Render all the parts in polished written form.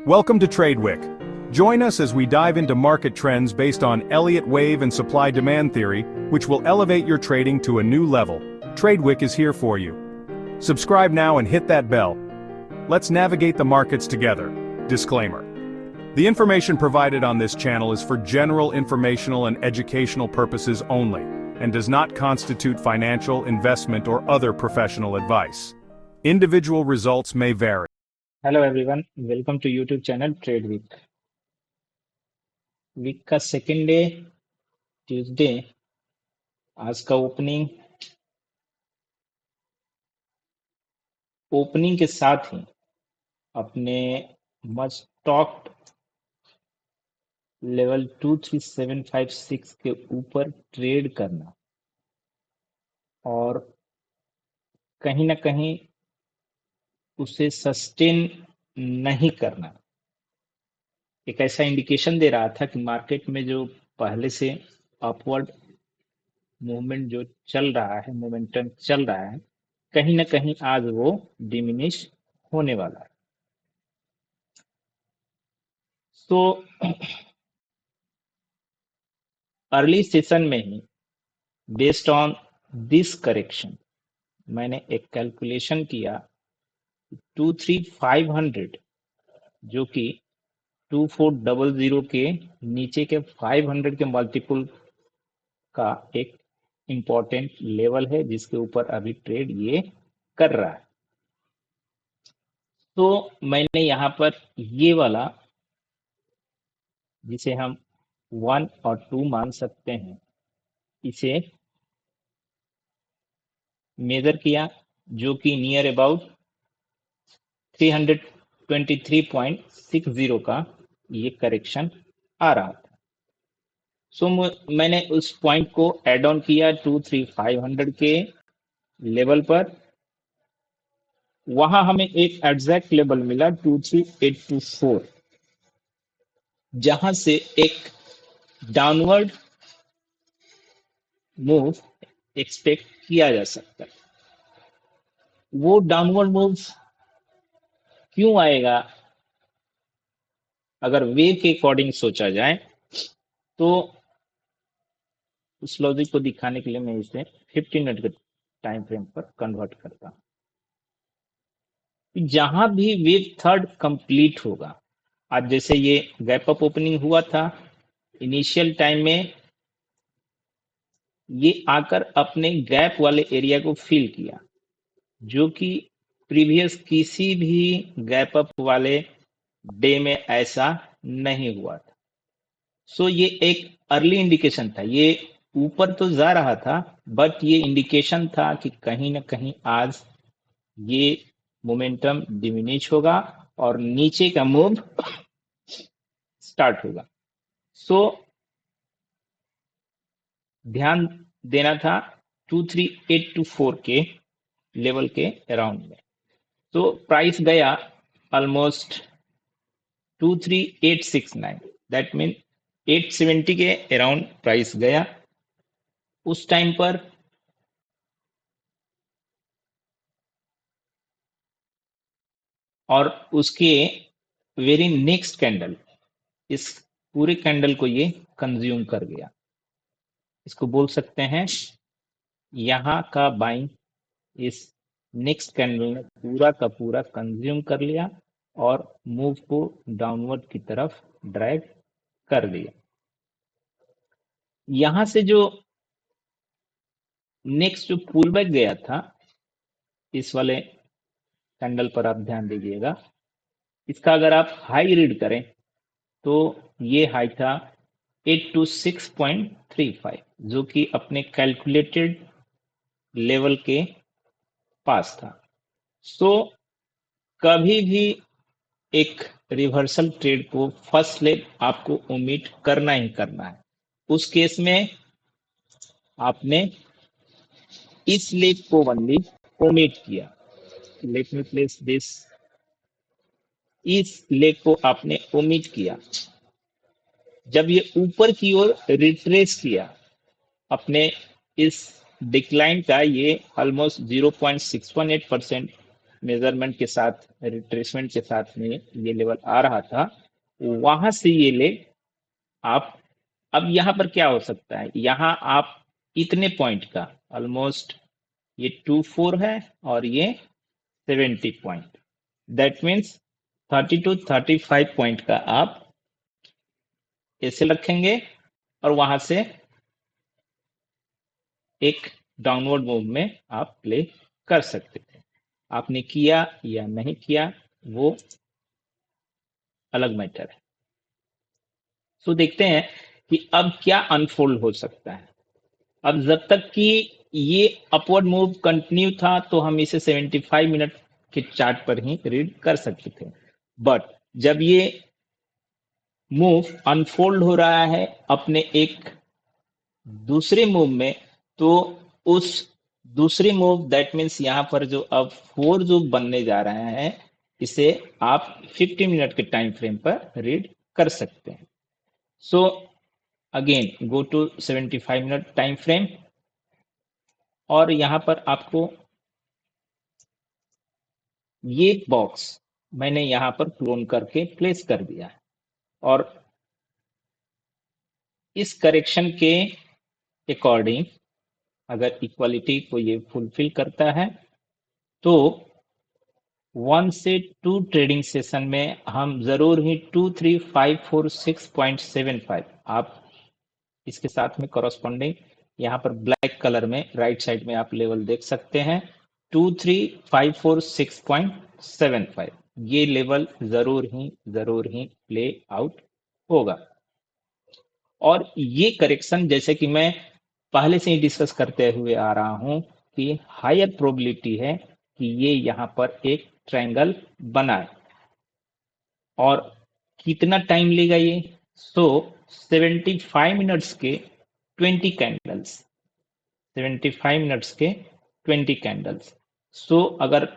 Welcome to TradeWick. Join us as we dive into market trends based on Elliott wave and supply-demand theory, which will elevate your trading to a new level. TradeWick is here for you. Subscribe now and hit that bell. Let's navigate the markets together. Disclaimer. The information provided on this channel is for general informational and educational purposes only, and does not constitute financial, investment, or other professional advice. Individual results may vary. Hello everyone, welcome to YouTube channel trade week. Week का second day Tuesday. आज का opening के साथ ही अपने much talked level 23756 के ऊपर trade करना और कहीं ना कहीं उसे सस्टेन नहीं करना एक ऐसा इंडिकेशन दे रहा था कि मार्केट में जो पहले से अपवर्ड मूवमेंट जो चल रहा है, मोमेंटम चल रहा है, कहीं ना कहीं आज वो डिमिनिश होने वाला है। तो अर्ली सेशन में ही बेस्ड ऑन दिस करेक्शन मैंने एक कैलकुलेशन किया 23500 जो कि 2400 के नीचे के 500 के मल्टीपल का एक इम्पोर्टेंट लेवल है जिसके ऊपर अभी ट्रेड ये कर रहा है। तो मैंने यहाँ पर ये वाला, जिसे हम 1 और 2 मान सकते हैं, इसे मेजर किया जो कि नियर अबाउट 323.60 का ये करेक्शन आ रहा था। सो मैंने उस पॉइंट को एड ऑन किया 23500 के लेवल पर। वहां हमें एक एग्जैक्ट लेवल मिला 23824, जहां से एक डाउनवर्ड मूव एक्सपेक्ट किया जा सकता है। वो डाउनवर्ड मूव क्यों आएगा? अगर वेव के अकॉर्डिंग सोचा जाए तो उस लॉजिक को दिखाने के लिए मैं इसे 15 मिनट के टाइम फ्रेम पर कन्वर्ट करता हूं। जहां भी वेव थर्ड कंप्लीट होगा, आज जैसे ये गैप अप ओपनिंग हुआ था, इनिशियल टाइम में ये आकर अपने गैप वाले एरिया को फिल किया, जो कि प्रीवियस किसी भी गैप अप वाले डे में ऐसा नहीं हुआ था। सो ये एक अर्ली इंडिकेशन था। ये ऊपर तो जा रहा था, बट ये इंडिकेशन था कि कहीं ना कहीं आज ये मोमेंटम डिमिनिश होगा और नीचे का मूव स्टार्ट होगा। सो ध्यान देना था 23824 के लेवल के अराउंड में। तो प्राइस गया ऑलमोस्ट 23869, दैट मीन 870 के अराउंड प्राइस गया। उस टाइम पर और उसके वेरी नेक्स्ट कैंडल इस पूरे कैंडल को ये कंज्यूम कर गया। इसको बोल सकते हैं यहाँ का बाइंग इस नेक्स्ट कैंडल ने पूरा का पूरा कंज्यूम कर लिया और मूव को डाउनवर्ड की तरफ ड्रैग कर दिया। यहां से जो नेक्स्ट जो पुल बैक गया था, इस वाले कैंडल पर आप ध्यान दीजिएगा। इसका अगर आप हाई रीड करें तो ये हाई था 826.35, जो कि अपने कैलकुलेटेड लेवल के पास था। सो कभी भी एक रिवर्सल ट्रेड को फर्स्ट लेग आपको उम्मीद करना ही करना है। उस केस में आपने इस लेग को ओनली उम्मीद किया। Let me place this. इस लेग को आपने उम्मीद किया। जब ये ऊपर की ओर रिट्रेस किया, अपने इस डिक्लाइन का ये ऑलमोस्ट 0.618% मेजरमेंट के साथ, रिट्रेसमेंट के साथ में ये लेवल आ रहा था, वहां से ये ले आप, अब यहाँ पर क्या हो सकता है, यहाँ आप इतने पॉइंट का ऑलमोस्ट ये 24 है और ये 70 point, that means 30 to 35 point का आप ऐसे रखेंगे और वहां से एक डाउनवर्ड मूव में आप प्ले कर सकते थे। आपने किया या नहीं किया वो अलग मैटर है। सो देखते हैं कि अब क्या अनफोल्ड हो सकता है। अब जब तक कि ये अपवर्ड मूव कंटिन्यू था तो हम इसे 75 मिनट के चार्ट पर ही रीड कर सकते थे, बट जब ये मूव अनफोल्ड हो रहा है अपने एक दूसरे मूव में, तो उस दूसरी मूव दैट मीन्स यहाँ पर जो अब 4 जो बनने जा रहा है, इसे आप 50 मिनट के टाइम फ्रेम पर रीड कर सकते हैं। So again go to 75 minute time frame और यहाँ पर आपको ये बॉक्स मैंने यहाँ पर क्लोन करके प्लेस कर दिया है और इस करेक्शन के अकॉर्डिंग अगर इक्वालिटी को ये फुलफिल करता है तो 1 से 2 ट्रेडिंग सेशन में हम जरूर ही 2, 3, 5, 4, 6.75 आप इसके साथ में कॉरस्पॉन्डिंग यहाँ पर ब्लैक कलर में राइट साइड में आप लेवल देख सकते हैं 2, 3, 5, 4, 6.75 ये लेवल जरूर ही प्ले आउट होगा। और ये करेक्शन जैसे कि मैं पहले से ही डिस्कस करते हुए आ रहा हूं कि हायर प्रोबेबिलिटी है कि ये यहाँ पर एक ट्रायंगल बनाए। और कितना टाइम लेगा ये? सो 75 मिनट्स के 20 कैंडल्स, 75 मिनट्स के 20 कैंडल्स। सो अगर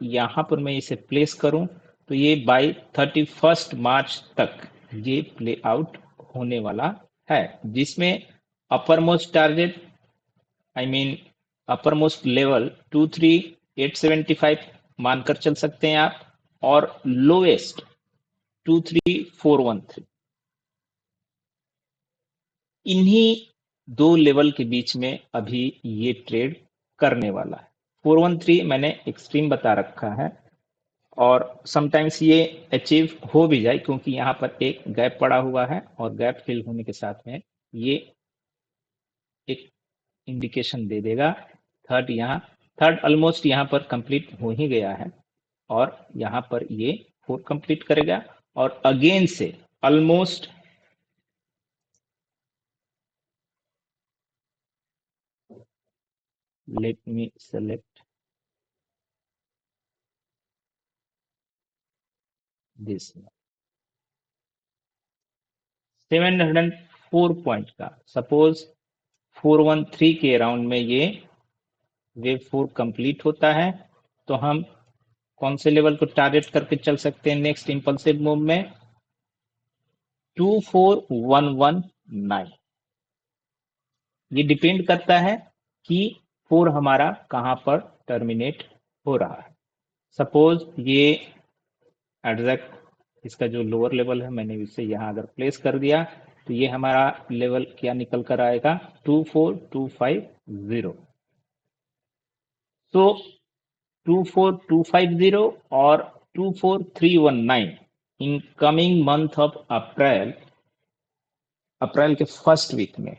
यहाँ पर मैं इसे प्लेस करूं तो ये बाय 31 मार्च तक ये प्ले आउट होने वाला है, जिसमें upper most target I mean upper most level 23875 मानकर चल सकते हैं आप, और लोएस्ट 23413, इन्हीं दो लेवल के बीच में अभी ये ट्रेड करने वाला है। 413 मैंने एक्सट्रीम बता रखा है और समटाइम्स ये अचीव हो भी जाए क्योंकि यहाँ पर एक गैप पड़ा हुआ है और गैप फिल होने के साथ में ये एक इंडिकेशन दे देगा। थर्ड ऑलमोस्ट यहाँ पर कंप्लीट हो ही गया है और यहाँ पर ये 4 कंप्लीट करेगा और अगेन से almost let me select this 704 point का सपोज 413 के अराउंड में ये वेव 4 कंप्लीट होता है तो हम कौन से लेवल को टारगेट करके चल सकते हैं नेक्स्ट इंपल्सिव मूव में? 24119। ये डिपेंड करता है कि 4 हमारा कहां पर टर्मिनेट हो रहा है। सपोज ये एग्जैक्ट इसका जो लोअर लेवल है मैंने इसे यहाँ अगर प्लेस कर दिया तो ये हमारा लेवल क्या निकल कर आएगा? 24250। तो 24250 और 24319 in coming month of April के फर्स्ट वीक में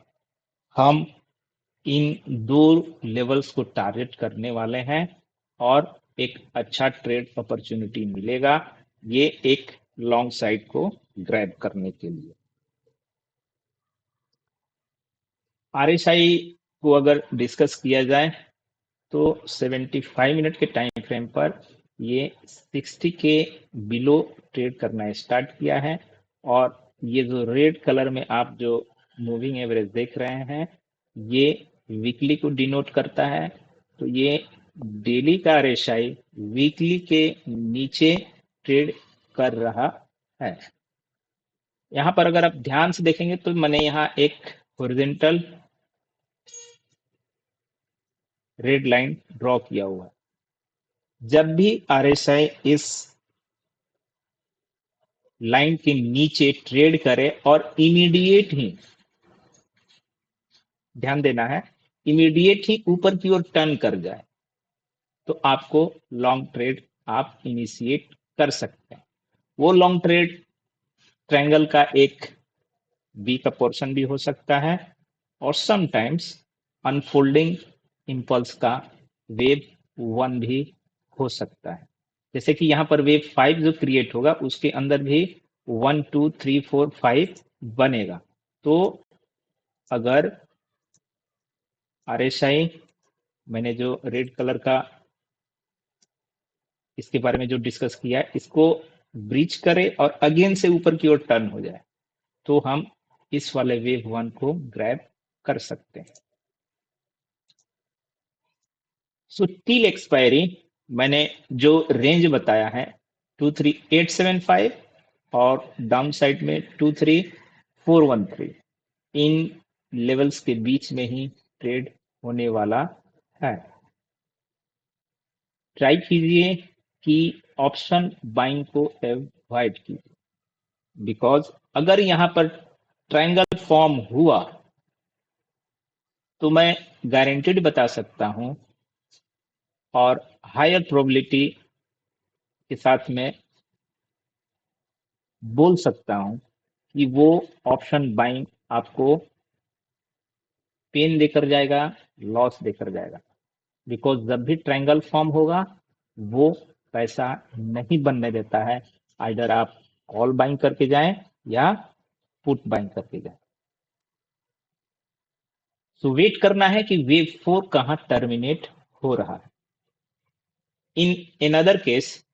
हम इन दो लेवल्स को टारगेट करने वाले हैं और एक अच्छा ट्रेड अपॉर्चुनिटी मिलेगा ये एक लॉन्ग साइड को ग्रैब करने के लिए। आरएसआई को अगर डिस्कस किया जाए तो 75 मिनट के टाइम फ्रेम पर ये 60 के बिलो ट्रेड करना स्टार्ट किया है और ये जो रेड कलर में आप जो मूविंग एवरेज देख रहे हैं ये वीकली को डिनोट करता है। तो ये डेली का आरएसआई वीकली के नीचे ट्रेड कर रहा है। यहाँ पर अगर आप ध्यान से देखेंगे तो मैंने यहाँ एक हॉरिजॉन्टल रेड लाइन ड्रॉ किया हुआ है जब भी RSI इस लाइन के नीचे ट्रेड करे और इमीडिएट ही, ध्यान देना है, इमीडिएट ही ऊपर की ओर टर्न कर जाए तो आपको लॉन्ग ट्रेड आप इनिशिएट कर सकते हैं। वो लॉन्ग ट्रेड ट्रायंगल का एक बी का पोर्शन भी हो सकता है और समटाइम्स अनफोल्डिंग इंपल्स का वेव 1 भी हो सकता है। जैसे कि यहाँ पर वेव 5 जो क्रिएट होगा उसके अंदर भी 1 2 3 4 5 बनेगा। तो अगर RSI मैंने जो रेड कलर का इसके बारे में जो डिस्कस किया है इसको ब्रीच करे और अगेन से ऊपर की ओर टर्न हो जाए तो हम इस वाले वेव 1 को ग्रैब कर सकते हैं। सो टिल एक्सपायरी मैंने जो रेंज बताया है 23875 और डाउन साइड में 23413, इन लेवल्स के बीच में ही ट्रेड होने वाला है। ट्राई कीजिए कि ऑप्शन बाइंग को अवॉइड कीजिए, बिकॉज अगर यहां पर ट्रायंगल फॉर्म हुआ तो मैं गारंटेड बता सकता हूं और हायर प्रोबेबिलिटी के साथ में बोल सकता हूं कि वो ऑप्शन बाइंग आपको पेन देकर जाएगा, लॉस देकर जाएगा। बिकॉज जब भी ट्रायंगल फॉर्म होगा वो पैसा नहीं बनने देता है, आइदर आप कॉल बाइंग करके जाएं या पुट बाइंग करके जाएं। सो वेट करना है कि वेव 4 कहां टर्मिनेट हो रहा है। इन अदर केस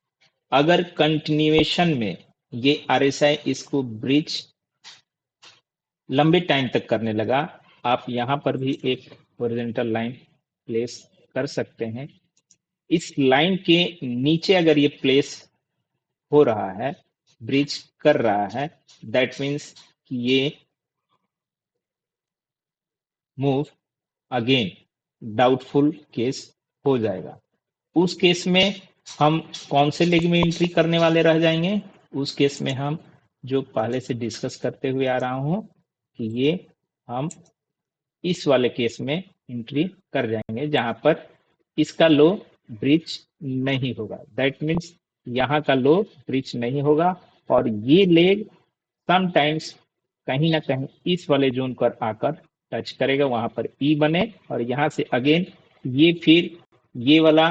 अगर कंटिन्यूएशन में ये RSI इसको ब्रिज लंबे टाइम तक करने लगा, आप यहां पर भी एक हॉरिजॉन्टल लाइन प्लेस कर सकते हैं। इस लाइन के नीचे अगर ये प्लेस हो रहा है, ब्रिज कर रहा है, दैट मीन्स कि ये मूव अगेन डाउटफुल केस हो जाएगा। उस केस में हम कौन से लेग में एंट्री करने वाले रह जाएंगे? उस केस में हम जो पहले से डिस्कस करते हुए आ रहा हूं कि ये हम इस वाले केस में एंट्री कर जाएंगे जहां पर इसका लो ब्रिज नहीं होगा। दैट मीन्स यहाँ का लो ब्रिज नहीं होगा और ये लेग समटाइम्स कहीं ना कहीं इस वाले जोन पर आकर टच करेगा, वहां पर ई बने और यहां से अगेन ये फिर ये वाला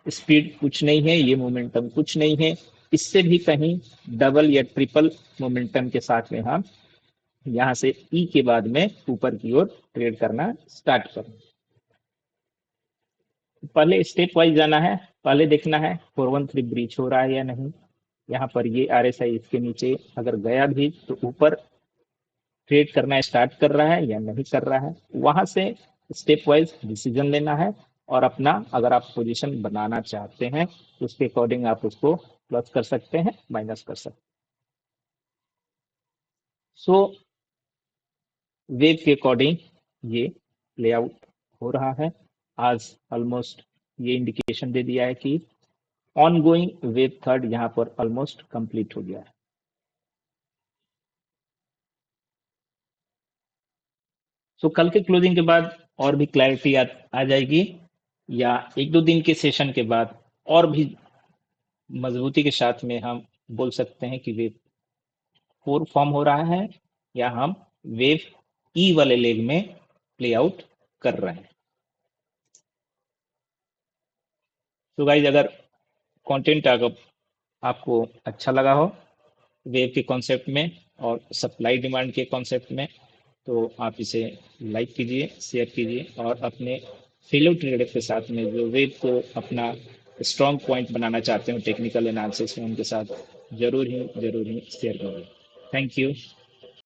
स्पीड कुछ नहीं है, ये मोमेंटम कुछ नहीं है, इससे भी कहीं डबल या ट्रिपल मोमेंटम के साथ में हम यहां से ई के बाद में ऊपर की ओर ट्रेड करना स्टार्ट करें। पहले स्टेप वाइज जाना है, पहले देखना है 413 ब्रीच हो रहा है या नहीं। यहाँ पर ये RSI इसके नीचे अगर गया भी तो ऊपर ट्रेड करना स्टार्ट कर रहा है या नहीं कर रहा है, वहां से स्टेप वाइज डिसीजन लेना है और अपना अगर आप पोजीशन बनाना चाहते हैं उसके अकॉर्डिंग आप उसको प्लस कर सकते हैं, माइनस कर सकते हैं। सो वेव के अकॉर्डिंग ये लेआउट हो रहा है। आज ऑलमोस्ट ये इंडिकेशन दे दिया है कि ऑन गोइंग वेव 3 यहाँ पर ऑलमोस्ट कंप्लीट हो गया है। सो कल के क्लोजिंग के बाद और भी क्लैरिटी आ जाएगी या एक दो दिन के सेशन के बाद और भी मजबूती के साथ में हम बोल सकते हैं कि वेव 4 फॉर्म हो रहा है या हम वेव ई वाले लेग में प्ले आउट कर रहे हैं। तो गाइज अगर कंटेंट आपको अच्छा लगा हो वेव के कॉन्सेप्ट में और सप्लाई डिमांड के कॉन्सेप्ट में, तो आप इसे लाइक कीजिए, शेयर कीजिए और अपने फेलो ट्रेडर के साथ में जो वेव को अपना स्ट्रॉन्ग पॉइंट बनाना चाहते हो टेक्निकल एनालिसिस में, उनके साथ जरूर ही शेयर करिए। Thank you.